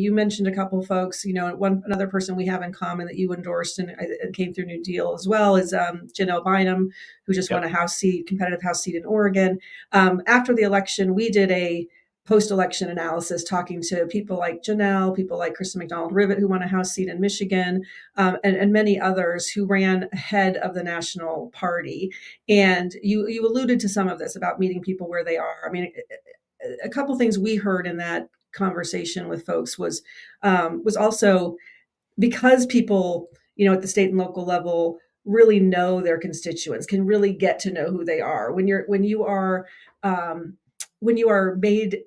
you mentioned a couple of folks, another person we have in common that you endorsed and came through New Deal as well is Janelle Bynum, who just won a competitive House seat in Oregon. After the election, we did a post-election analysis talking to people like Janelle, people like Kristen McDonald Rivet, who won a House seat in Michigan, and many others who ran ahead of the national party. And you alluded to some of this about meeting people where they are. I mean, a couple things we heard in that conversation with folks was also because people, at the state and local level really know their constituents, can really get to know who they are. When you are made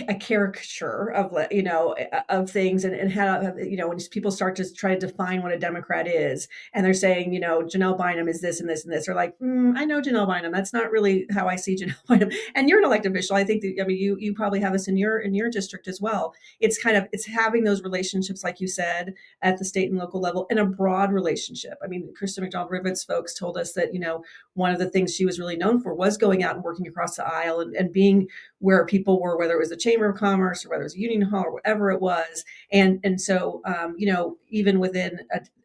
a caricature of things and how, when people start to try to define what a Democrat is, and they're saying, Janelle Bynum is this and this and this, they're like, I know Janelle Bynum. That's not really how I see Janelle Bynum. And you're an elected official. I think that, you probably have this in your district as well. It's having those relationships, like you said, at the state and local level, and a broad relationship. I mean, Kristen McDonald Rivet's folks told us that, one of the things she was really known for was going out and working across the aisle and being where people were, whether it was the Chamber of Commerce or whether it was a union hall or whatever it was. And so, even within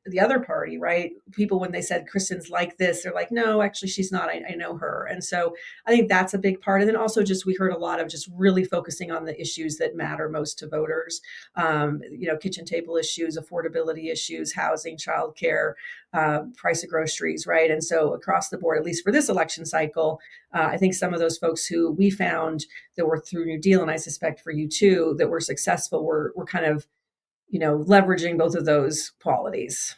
the other party, right, people, when they said Kristen's like this, they're like, no, actually, she's not. I know her. And so I think that's a big part. And then also we heard a lot of just really focusing on the issues that matter most to voters, kitchen table issues, affordability issues, housing, childcare, price of groceries, right? And so across the board, at least for this election cycle, I think some of those folks who we found that were through New Deal, and I suspect for you too, that were successful, were kind of, leveraging both of those qualities.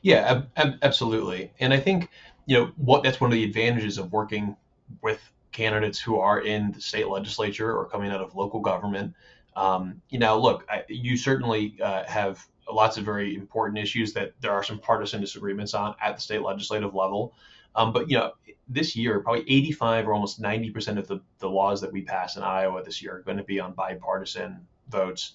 Yeah, absolutely. And I think, that's one of the advantages of working with candidates who are in the state legislature or coming out of local government. Look, you certainly have lots of very important issues that there are some partisan disagreements on at the state legislative level. But this year, probably 85 or almost 90% of the laws that we pass in Iowa this year are going to be on bipartisan votes.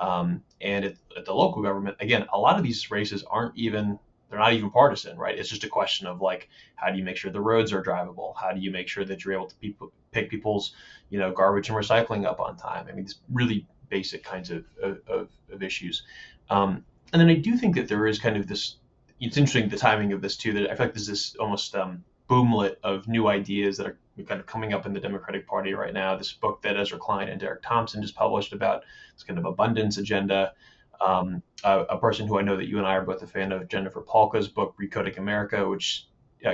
And at the local government, again, a lot of these races they're not even partisan, right? It's just a question of like, how do you make sure the roads are drivable? How do you make sure that you're able to pick people's, garbage and recycling up on time? I mean, it's really basic kinds of issues. And then I do think that there is kind of this, it's interesting, the timing of this too, that I feel like there's this almost boomlet of new ideas that are kind of coming up in the Democratic Party right now. This book that Ezra Klein and Derek Thompson just published about this kind of abundance agenda. A person who I know that you and I are both a fan of, Jennifer Polka's book, Recoding America, which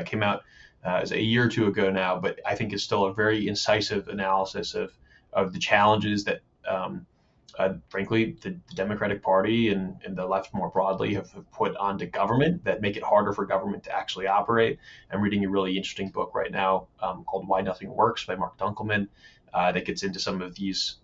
came out as a year or two ago now, but I think is still a very incisive analysis of the challenges that frankly, the Democratic Party and the left more broadly have put onto government that make it harder for government to actually operate. I'm reading a really interesting book right now called Why Nothing Works by Mark Dunkelman that gets into some of these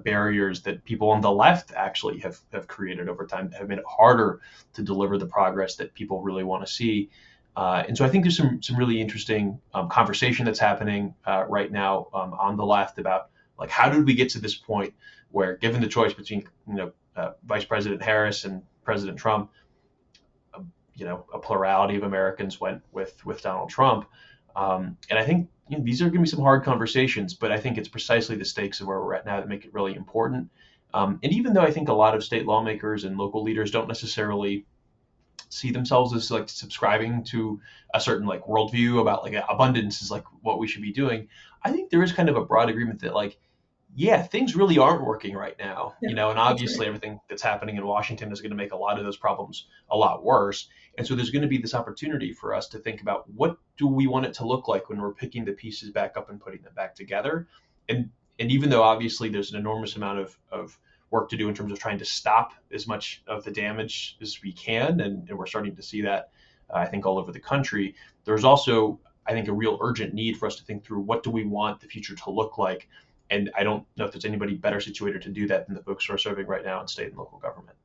barriers that people on the left actually have created over time that have made it harder to deliver the progress that people really want to see. And so I think there's some really interesting conversation that's happening right now on the left about, like, how did we get to this point where, given the choice between Vice President Harris and President Trump, a plurality of Americans went with Donald Trump. And I think these are going to be some hard conversations, but I think it's precisely the stakes of where we're at now that make it really important. And even though I think a lot of state lawmakers and local leaders don't necessarily see themselves as like subscribing to a certain like worldview about like abundance is like what we should be doing, I think there is kind of a broad agreement that like, yeah, things really aren't working right now, and obviously everything that's happening in Washington is going to make a lot of those problems a lot worse. And so there's going to be this opportunity for us to think about, what do we want it to look like when we're picking the pieces back up and putting them back together. And even though obviously there's an enormous amount of work to do in terms of trying to stop as much of the damage as we can, and we're starting to see that, I think, all over the country, there's also, I think, a real urgent need for us to think through, what do we want the future to look like? And I don't know if there's anybody better situated to do that than the folks who are serving right now in state and local government.